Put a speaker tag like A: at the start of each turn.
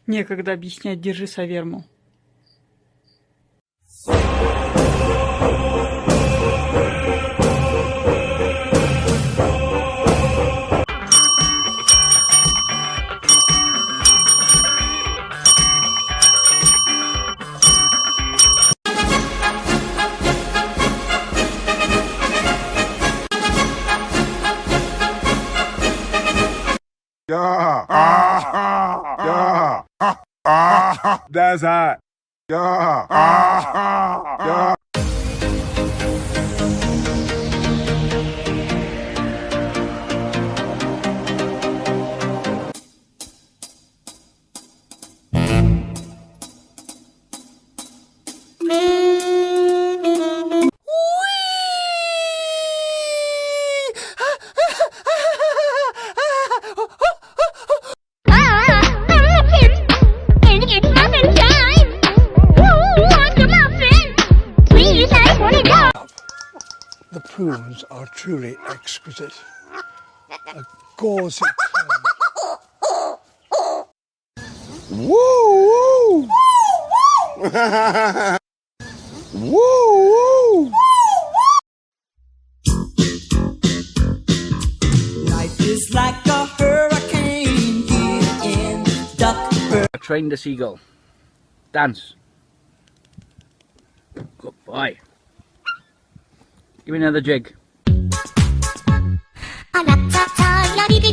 A: Некогда объяснять, держи шаверму.
B: Yeah. That's hot. Yeah.
C: The prunes are truly exquisite. A gauzy
B: Woo! Woo!
D: Life is like a hurricane here in Duckburg.
E: I trained a seagull. Dance. Good boy. Give me another jig.
F: あなた頼り